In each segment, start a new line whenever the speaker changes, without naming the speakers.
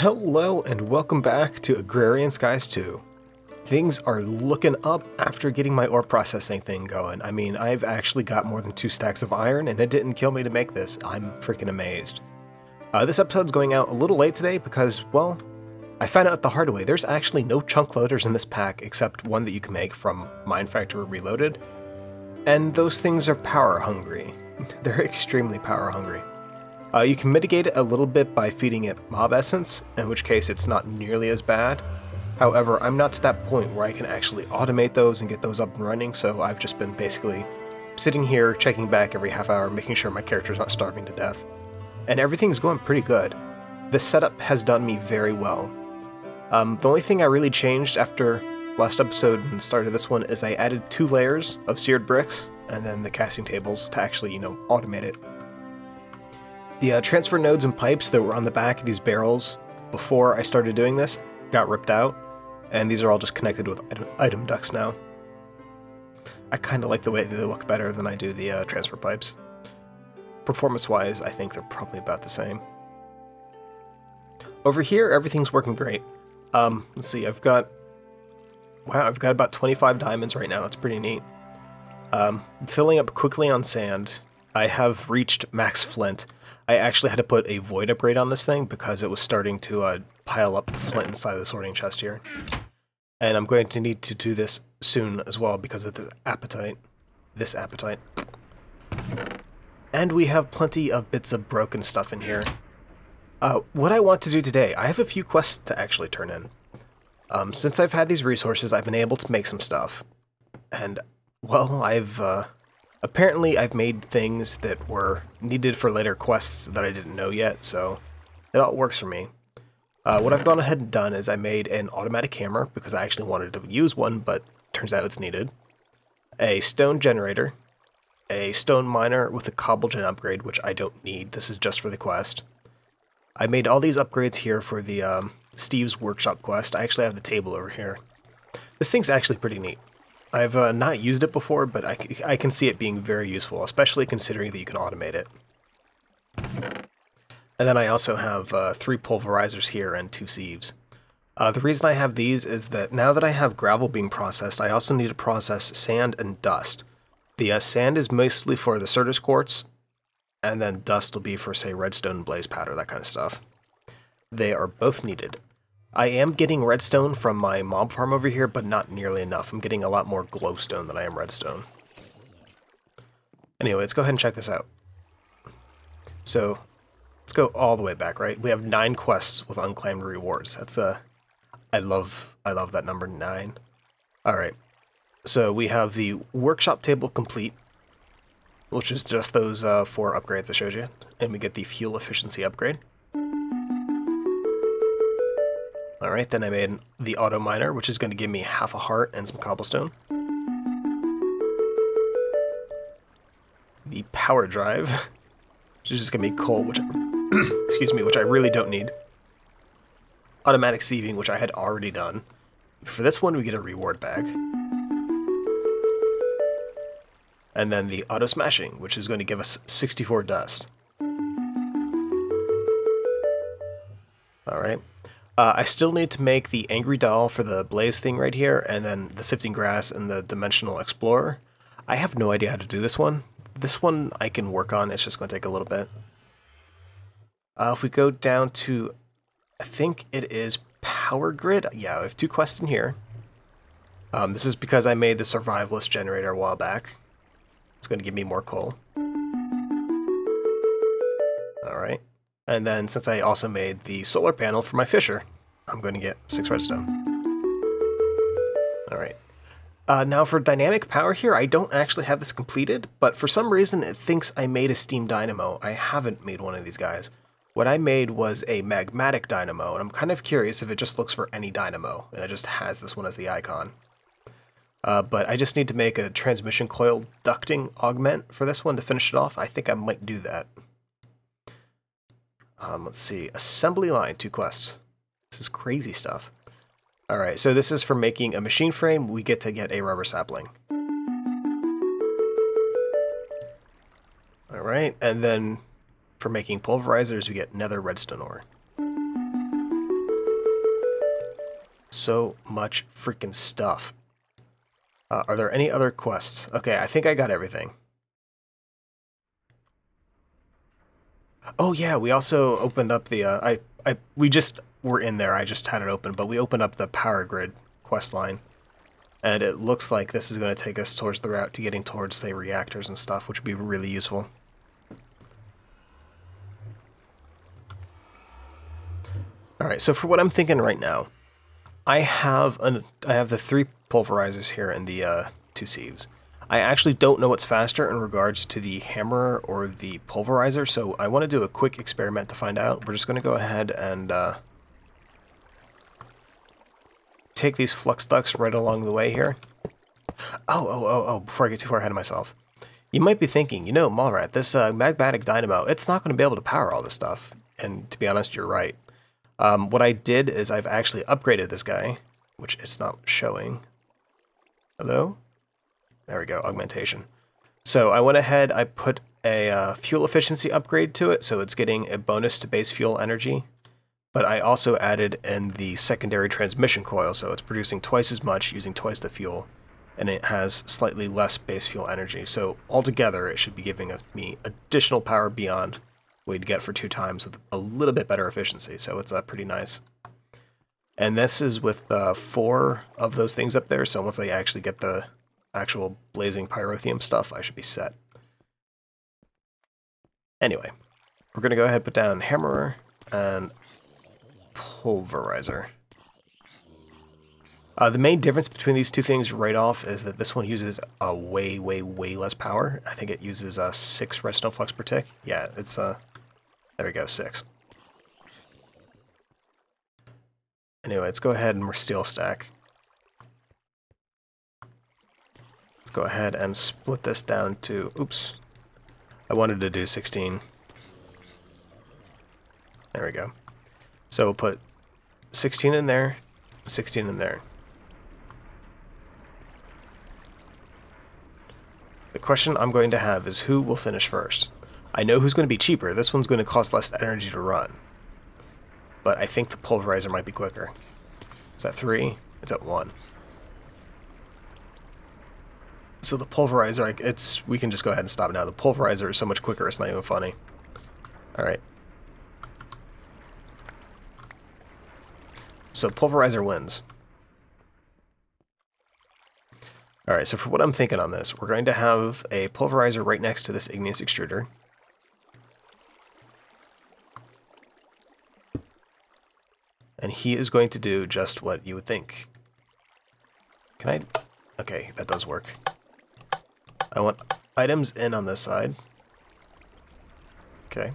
Hello and welcome back to Agrarian Skies 2. Things are looking up after getting my ore processing thing going. I mean, I've actually got more than 2 stacks of iron and it didn't kill me to make this. I'm freaking amazed. This episode's going out a little late today because, well, I found out the hard way. There's actually no chunk loaders in this pack except one that you can make from Mine Factory Reloaded. And those things are power hungry. They're extremely power hungry. You can mitigate it a little bit by feeding it mob essence, in which case it's not nearly as bad. However, I'm not to that point where I can actually automate those and get those up and running, so I've just been basically sitting here, checking back every half hour, making sure my character's not starving to death. And everything's going pretty good. This setup has done me very well. The only thing I really changed after last episode and started this one is I added 2 layers of seared bricks, and then the casting tables to actually, automate it. The transfer nodes and pipes that were on the back of these barrels before I started doing this got ripped out, and these are all just connected with item ducts now. I kind of like the way they look better than I do the transfer pipes. Performance-wise, I think they're probably about the same. Over here, everything's working great. Let's see, I've got about 25 diamonds right now. That's pretty neat. Filling up quickly on sand. I have reached max flint. I actually had to put a void upgrade on this thing because it was starting to pile up flint inside of the sorting chest here. And I'm going to need to do this soon as well because of this appetite. And we have plenty of bits of broken stuff in here. What I want to do today, I have a few quests to actually turn in. Since I've had these resources, I've been able to make some stuff. And, well, apparently I've made things that were needed for later quests that I didn't know yet, so it all works for me. What I've gone ahead and done is I made an automatic hammer, because I actually wanted to use one, but turns out it's needed. A stone generator. A stone miner with a cobble gen upgrade, which I don't need. This is just for the quest. I made all these upgrades here for the Steve's Workshop quest. I actually have the table over here. This thing's actually pretty neat. I've not used it before, but I can see it being very useful, especially considering that you can automate it. And then I also have 3 pulverizers here and 2 sieves. The reason I have these is that now that I have gravel being processed, I also need to process sand and dust. The sand is mostly for the Certus quartz, and then dust will be for, say, redstone and blaze powder, that kind of stuff. They are both needed. I am getting redstone from my mob farm over here, but not nearly enough. I'm getting a lot more glowstone than I am redstone. Anyway, let's go ahead and check this out. So, let's go all the way back, right? We have 9 quests with Unclimbed Rewards. That's I love that number 9. Alright, so we have the workshop table complete, which is just those 4 upgrades I showed you, and we get the fuel efficiency upgrade. Alright, then I made the auto miner, which is going to give me half a heart and some cobblestone. The power drive, which is just going to be coal, which excuse me, which I really don't need. Automatic sieving, which I had already done. For this one, we get a reward bag. And then the auto smashing, which is going to give us 64 dust. Alright. I still need to make the angry doll for the blaze thing right here, and then the sifting grass and the dimensional explorer. I have no idea how to do this one. This one I can work on, it's just going to take a little bit. If we go down to, I think it is power grid. Yeah, I have 2 quests in here. This is because I made the survivalist generator a while back. It's going to give me more coal. Alright. And then, since I also made the solar panel for my fisher, I'm going to get 6 redstone. Alright. Now for dynamic power here, I don't actually have this completed, but for some reason it thinks I made a steam dynamo. I haven't made one of these guys. What I made was a magmatic dynamo, and I'm kind of curious if it just looks for any dynamo, and it just has this one as the icon. But I just need to make a transmission coil ducting augment for this one to finish it off. I think I might do that. Let's see, assembly line, 2 quests. This is crazy stuff. Alright, so this is for making a machine frame. We get to get a rubber sapling. Alright, and then for making pulverizers, we get nether redstone ore. So much freaking stuff. Are there any other quests? Okay, I think I got everything. Oh yeah, we also opened up the, we just were in there, I just had it open, but we opened up the power grid quest line. And it looks like this is going to take us towards the route to getting towards, say, reactors and stuff, which would be really useful. Alright, so for what I'm thinking right now, I have the 3 pulverizers here and the 2 sieves. I actually don't know what's faster in regards to the hammer or the pulverizer, so I want to do a quick experiment to find out. We're just going to go ahead and take these flux ducts right along the way here. Oh, before I get too far ahead of myself. You might be thinking, you know, Mallrat, this magmatic dynamo, it's not going to be able to power all this stuff. And to be honest, you're right. What I did is I've actually upgraded this guy, which it's not showing. Hello? There we go, augmentation. So I went ahead, I put a fuel efficiency upgrade to it, so it's getting a bonus to base fuel energy. But I also added in the secondary transmission coil, so it's producing twice as much using twice the fuel, and it has slightly less base fuel energy. So altogether, it should be giving me additional power beyond what we'd get for 2 times with a little bit better efficiency, so it's pretty nice. And this is with 4 of those things up there, so once I actually get the actual blazing pyrotheum stuff, I should be set. Anyway, we're going to go ahead and put down hammerer and pulverizer. The main difference between these 2 things right off is that this one uses a way less power. I think it uses 6 redstone flux per tick. Yeah, it's there we go, 6. Anyway, let's go ahead and we're steel stack. Let's go ahead and split this down to, oops, I wanted to do 16. There we go. So we'll put 16 in there, 16 in there. The question I'm going to have is who will finish first. I know who's going to be cheaper. This one's going to cost less energy to run. But I think the pulverizer might be quicker. It's at 3. It's at 1. So the pulverizer, we can just go ahead and stop now. The pulverizer is so much quicker, it's not even funny. Alright. So pulverizer wins. Alright, so for what I'm thinking on this, we're going to have a pulverizer right next to this igneous extruder. And he is going to do just what you would think. Can I? Okay, that does work. I want items in on this side. Okay.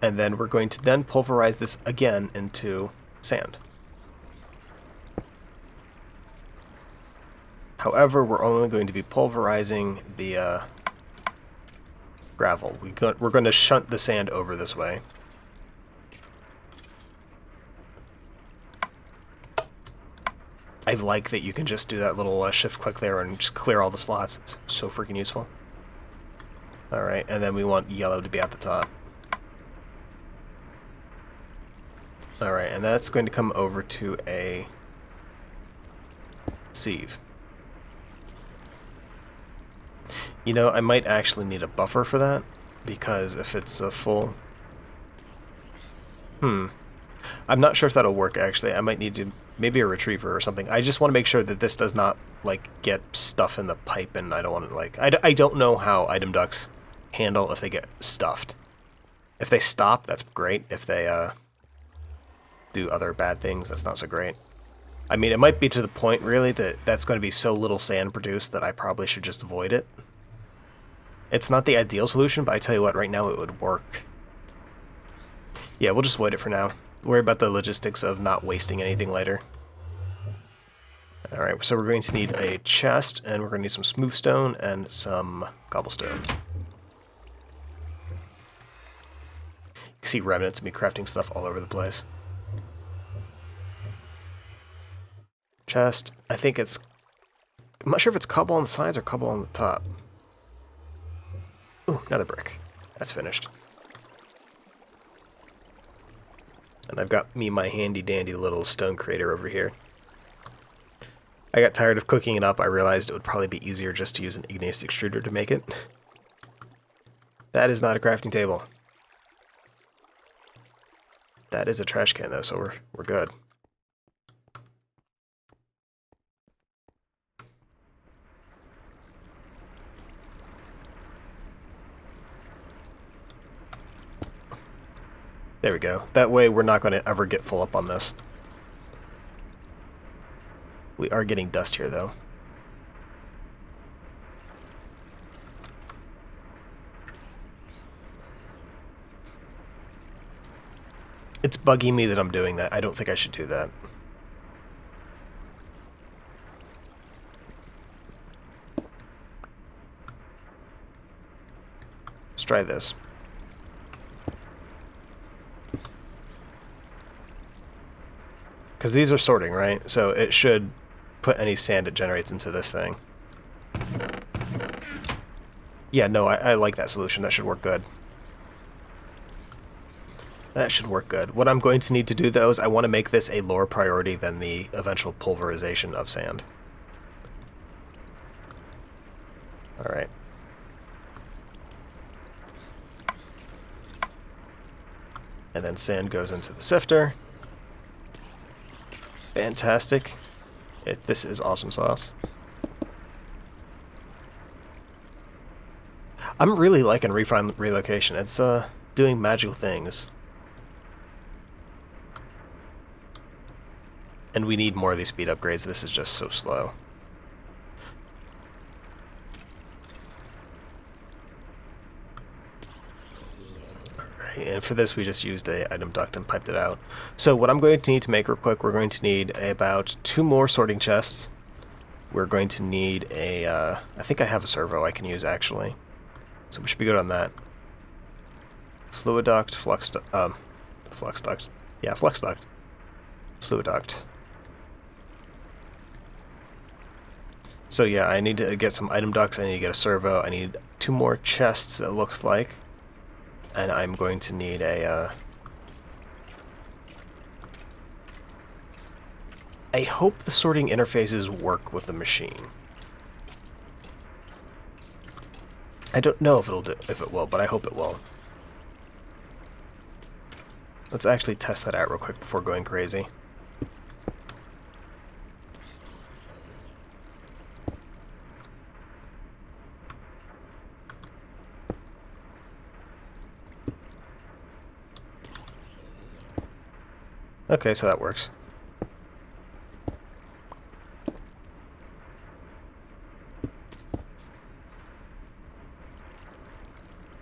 And then we're going to then pulverize this again into sand. However, we're only going to be pulverizing the gravel. We're going to shunt the sand over this way. I like that you can just do that little shift click there and just clear all the slots. It's so freaking useful. Alright, and then we want yellow to be at the top. Alright, and that's going to come over to a sieve. You know, I might actually need a buffer for that, because if it's a full... I'm not sure if that'll work, actually. I might need to... maybe a retriever or something. I just want to make sure that this does not, like, get stuff in the pipe, and I don't want to, like... I don't know how item ducts handle if they get stuffed. If they stop, that's great. If they, do other bad things, that's not so great. I mean, it might be to the point, really, that that's going to be so little sand produced that I probably should just avoid it. It's not the ideal solution, but I tell you what, right now it would work. Yeah, we'll just avoid it for now. Worry about the logistics of not wasting anything later. Alright, so we're going to need a chest, and we're going to need some smooth stone and some cobblestone. You can see remnants of me crafting stuff all over the place. Chest, I think it's... I'm not sure if it's cobble on the sides or cobble on the top. Ooh, another brick. That's finished. And I've got me my handy dandy little stone crater over here. I got tired of cooking it up. I realized it would probably be easier just to use an igneous extruder to make it. That is not a crafting table. That is a trash can though, so we're good. There we go. That way we're not going to ever get full up on this. We are getting dust here, though. It's bugging me that I'm doing that. I don't think I should do that. Let's try this. Because these are sorting, right? So it should put any sand it generates into this thing. Yeah, no, I like that solution. That should work good. That should work good. What I'm going to need to do, though, is I want to make this a lower priority than the eventual pulverization of sand. Alright. And then sand goes into the sifter. Fantastic. This is awesome sauce. I'm really liking Refine Relocation. It's doing magical things. And we need more of these speed upgrades. This is just so slow. And for this we just used a item duct and piped it out. So what I'm going to need to make real quick, we're going to need about 2 more sorting chests. We're going to need a, I think I have a servo I can use actually. So we should be good on that. Fluid duct, flux duct. Yeah, flux duct. Fluid duct. So yeah, I need to get some item ducts, I need to get a servo, I need 2 more chests it looks like. And I'm going to need a, I hope the sorting interfaces work with the machine. I don't know if it will, but I hope it will. Let's actually test that out real quick before going crazy. Okay, so that works.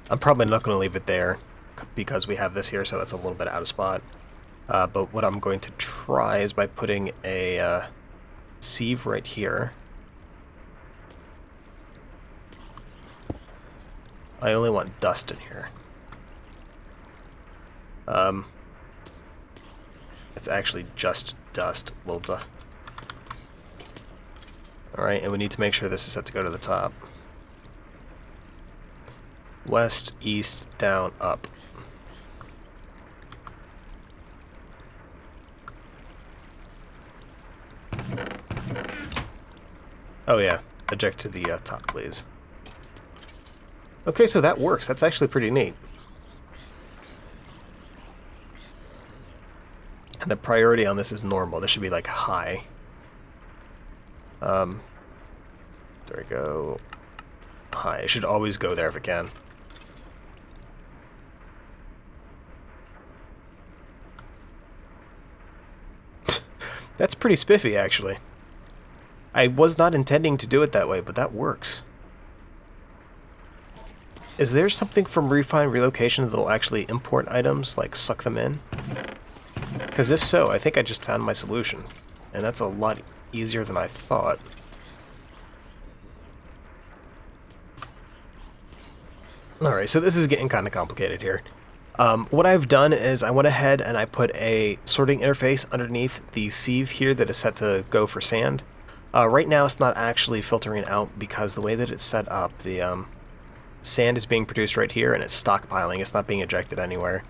I'm probably not going to leave it there because we have this here, so that's a little bit out of spot. But what I'm going to try is by putting a sieve right here. I only want dust in here. It's actually just dust. Well, alright, and we need to make sure this is set to go to the top. West, east, down, up. Oh yeah, eject to the top, please. Okay, so that works. That's actually pretty neat. And the priority on this is normal. This should be like high. There we go. High. It should always go there if it can. That's pretty spiffy, actually. I was not intending to do it that way, but that works. Is there something from Refine Relocation that'll actually import items, like suck them in? Because if so, I think I just found my solution. And that's a lot easier than I thought. Alright, so this is getting kind of complicated here. What I've done is I went ahead and I put a sorting interface underneath the sieve here that is set to go for sand. Right now it's not actually filtering out because the way that it's set up, the sand is being produced right here and it's stockpiling. It's not being ejected anywhere.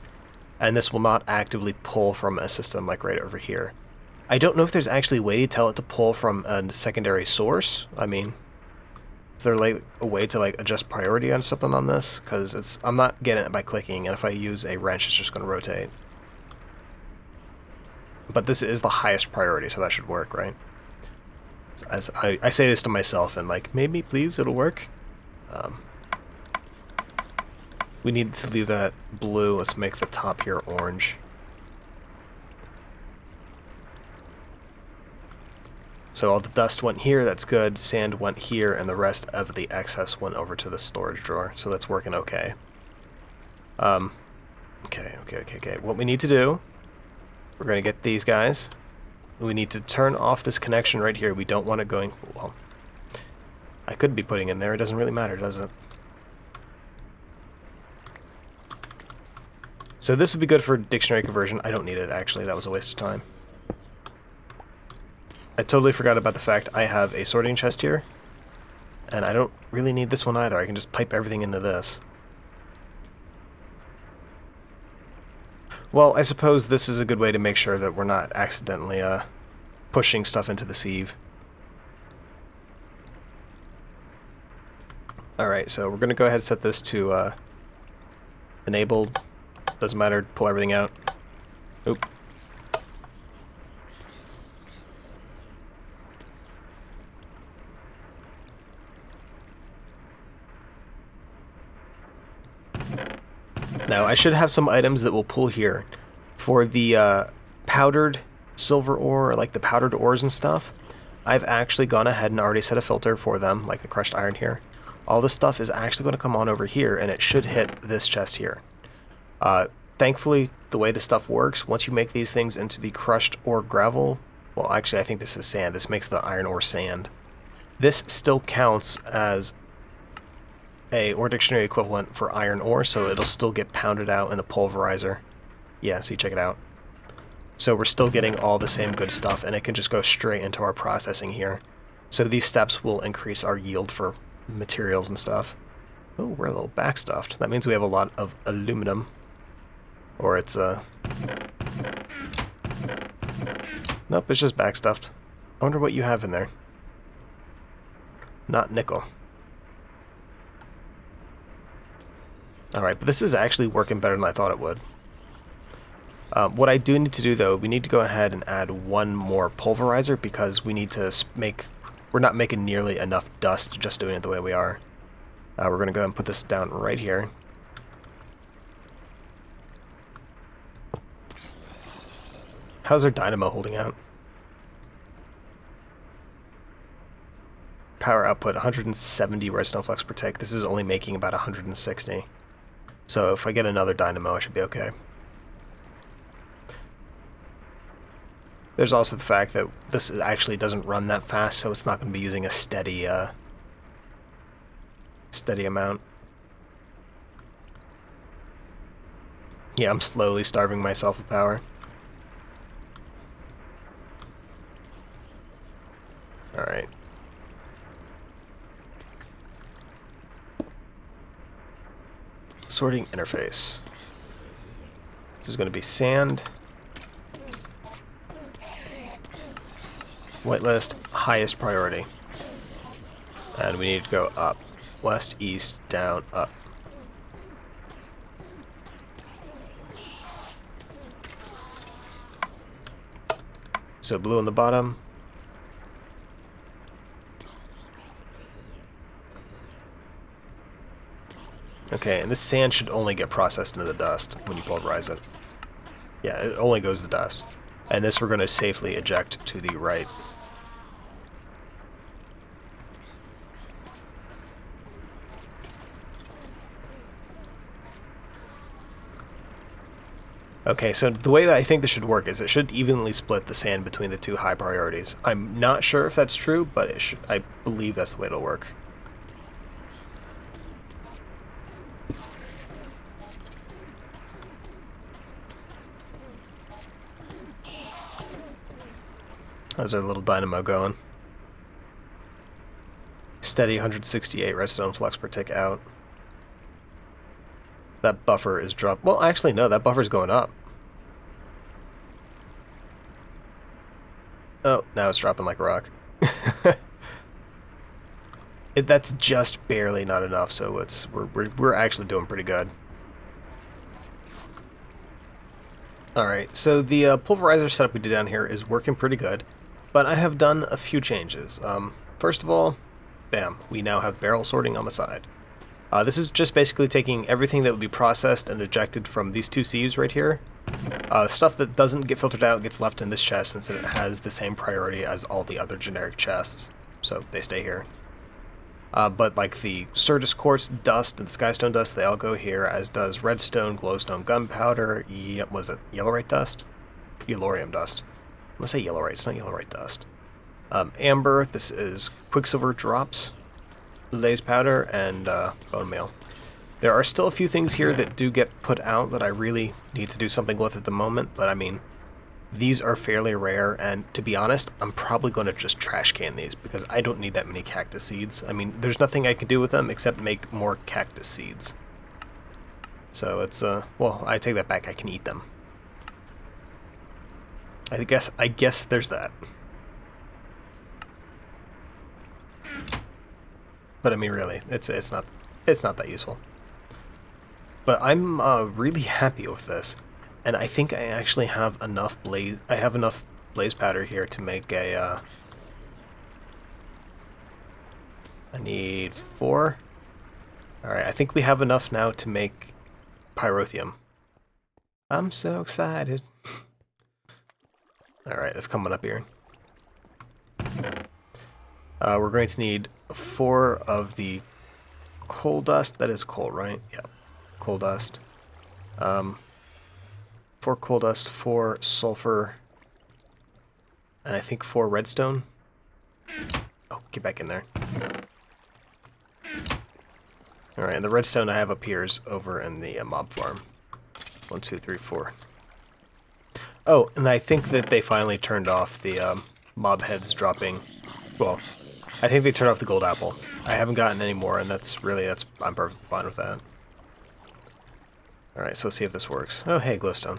and this will not actively pull from a system like right over here. I don't know if there's actually a way to tell it to pull from a secondary source. I mean, is there like a way to like adjust priority on something on this? Because I'm not getting it by clicking, and if I use a wrench, it's just going to rotate. But this is the highest priority, so that should work, right? As I say this to myself, and like, maybe, please, it'll work. We need to leave that blue. Let's make the top here orange. So all the dust went here, that's good. Sand went here, and the rest of the excess went over to the storage drawer. So that's working okay. Okay. What we need to do, we're going to get these guys. We need to turn off this connection right here. We don't want it going... Well, I could be putting in there. It doesn't really matter, does it? So this would be good for dictionary conversion. I don't need it, actually. That was a waste of time. I totally forgot about the fact I have a sorting chest here. And I don't really need this one either. I can just pipe everything into this. Well, I suppose this is a good way to make sure that we're not accidentally pushing stuff into the sieve. Alright, so we're going to go ahead and set this to enabled. Doesn't matter, pull everything out. Oop. Now, I should have some items that will pull here. For the powdered silver ore, or like the powdered ores and stuff, I've actually gone ahead and already set a filter for them, like the crushed iron here. All this stuff is actually going to come on over here, and it should hit this chest here. Thankfully, the way this stuff works, once you make these things into the crushed ore gravel, well, actually, I think this is sand. This makes the iron ore sand. This still counts as a ore dictionary equivalent for iron ore, so it'll still get pounded out in the pulverizer. Yeah, see, check it out. So we're still getting all the same good stuff, and it can just go straight into our processing here. So these steps will increase our yield for materials and stuff. Oh, we're a little backstuffed. That means we have a lot of aluminum. Or it's nope, it's just backstuffed. I wonder what you have in there. Not nickel. Alright, but this is actually working better than I thought it would. What I do need to do, though, we need to go ahead and add one more pulverizer because we need to make... We're not making nearly enough dust just doing it the way we are. We're going to go ahead and put this down right here. How's our dynamo holding out? Power output, 170 redstone flux per tick. This is only making about 160. So if I get another dynamo, I should be okay. There's also the fact that this actually doesn't run that fast, so it's not going to be using a steady amount. Yeah, I'm slowly starving myself of power. Alright. Sorting interface. This is going to be sand. Whitelist, highest priority. And we need to go up. West, east, down, up. So blue on the bottom. Okay, and this sand should only get processed into the dust when you pulverize it. Yeah, it only goes to dust. And this we're going to safely eject to the right. Okay, so the way that I think this should work is it should evenly split the sand between the two high priorities. I'm not sure if that's true, but it should, I believe that's the way it'll work. How's our little dynamo going? Steady 168 redstone flux per tick out. That buffer is dropped. Well, actually, no, that buffer's going up. now it's dropping like a rock. That's just barely not enough, so we're actually doing pretty good. Alright, so the pulverizer setup we did down here is working pretty good, but I have done a few changes. First of all, bam, we now have barrel sorting on the side. This is just basically taking everything that would be processed and ejected from these two sieves right here. Stuff that doesn't get filtered out gets left in this chest since it has the same priority as all the other generic chests, so they stay here. But like the Certus Quartz dust and the Skystone dust, they all go here, as does Redstone, Glowstone, Gunpowder, was it Yellowite dust? Yellorium dust. I'm gonna say Yellowite, it's not Yellowite dust. Amber, this is Quicksilver drops, Laze Powder, and Bone Meal. There are still a few things here that do get put out that I really need to do something with at the moment, but I mean, these are fairly rare, and to be honest, I'm probably going to just trash can these, because I don't need that many cactus seeds. I mean, there's nothing I can do with them except make more cactus seeds. So it's, well, I take that back, I can eat them. I guess there's that. But I mean, really, it's not that useful. But I'm really happy with this. And I think I actually have enough blaze powder here to make a, I need 4. Alright, I think we have enough now to make pyrotheum. I'm so excited. Alright, that's coming up here. We're going to need 4 of the coal dust. That is coal, right? Yep. Coal dust. 4 coal dust, 4 sulfur, and I think 4 redstone. Oh, get back in there. Alright, and the redstone I have up here is over in the mob farm. 1, 2, 3, 4. Oh, and I think that they finally turned off the mob heads dropping. Well, I think they turned off the gold apple. I haven't gotten any more, and I'm perfectly fine with that. Alright, so let's see if this works. Oh, hey, glowstone.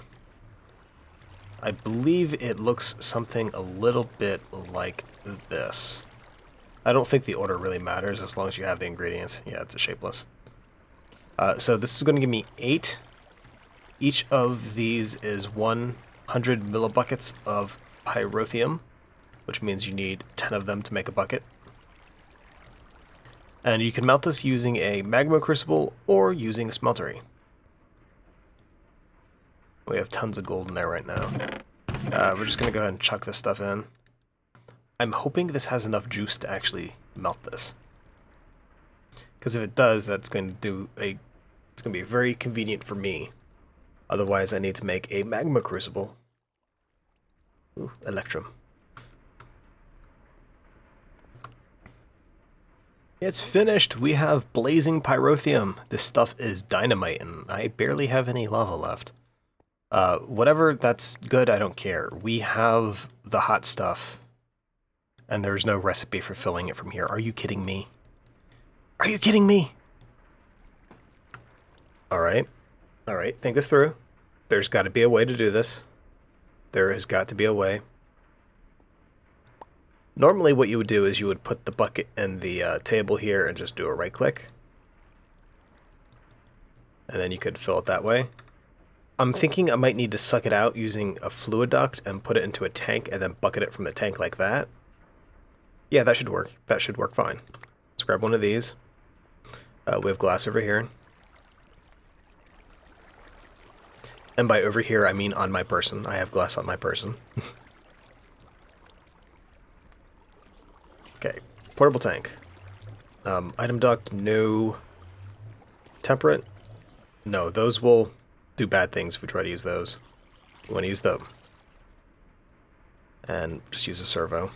I believe it looks something a little bit like this. I don't think the order really matters as long as you have the ingredients. Yeah, it's a shapeless. So this is going to give me 8. Each of these is 100 millibuckets of pyrotheum, which means you need 10 of them to make a bucket. And you can melt this using a magma crucible or using a smeltery. We have tons of gold in there right now. We're just going to go ahead and chuck this stuff in. I'm hoping this has enough juice to actually melt this. Because if it does, that's going to it's going to be very convenient for me. Otherwise, I need to make a magma crucible. Ooh, electrum. It's finished! We have blazing pyrotheum. This stuff is dynamite, and I barely have any lava left. Whatever, that's good, I don't care. We have the hot stuff, and there's no recipe for filling it from here. Are you kidding me? Are you kidding me? Alright. Alright, think this through. There's got to be a way to do this. There has got to be a way. Normally what you would do is you would put the bucket in the table here and just do a right click. And then you could fill it that way. I'm thinking I might need to suck it out using a fluid duct and put it into a tank and then bucket it from the tank like that. Yeah, that should work. That should work fine. Let's grab one of these. We have glass over here. And by over here, I mean on my person. I have glass on my person. Okay, portable tank. Item duct, no. Temperate? No, those will do bad things if we try to use those. We want to use them. And just use a servo.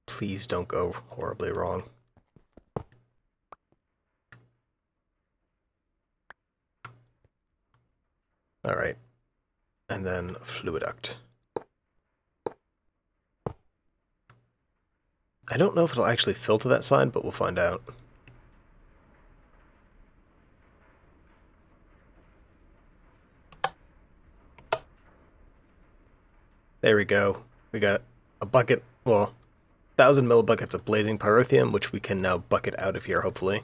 Please don't go horribly wrong. Alright. And then fluid duct. I don't know if it'll actually fill to that side, but we'll find out. There we go. We got a bucket, well, 1,000 millibuckets of blazing pyrotheum, which we can now bucket out of here, hopefully.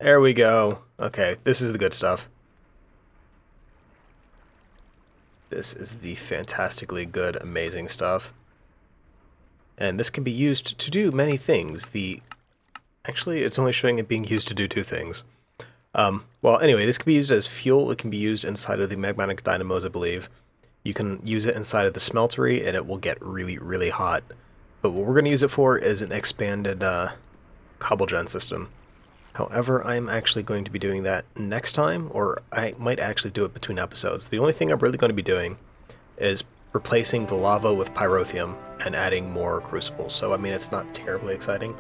There we go. Okay, this is the good stuff. This is the fantastically good, amazing stuff. And this can be used to do many things. Actually, it's only showing it being used to do 2 things. Well, anyway, this can be used as fuel. It can be used inside of the magmatic dynamos, I believe. You can use it inside of the smeltery, and it will get really, really hot. But what we're going to use it for is an expanded cobble gen system. However, I'm actually going to be doing that next time, or I might actually do it between episodes. The only thing I'm really going to be doing is replacing the lava with pyrotheum and adding more crucibles. So, I mean, it's not terribly exciting.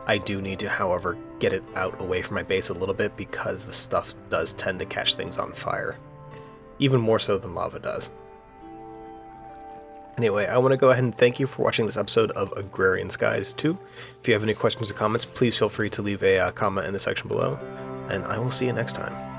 I do need to, however, get it out away from my base a little bit because the stuff does tend to catch things on fire. Even more so than lava does. Anyway, I want to go ahead and thank you for watching this episode of Agrarian Skies 2. If you have any questions or comments, please feel free to leave a comment in the section below, and I will see you next time.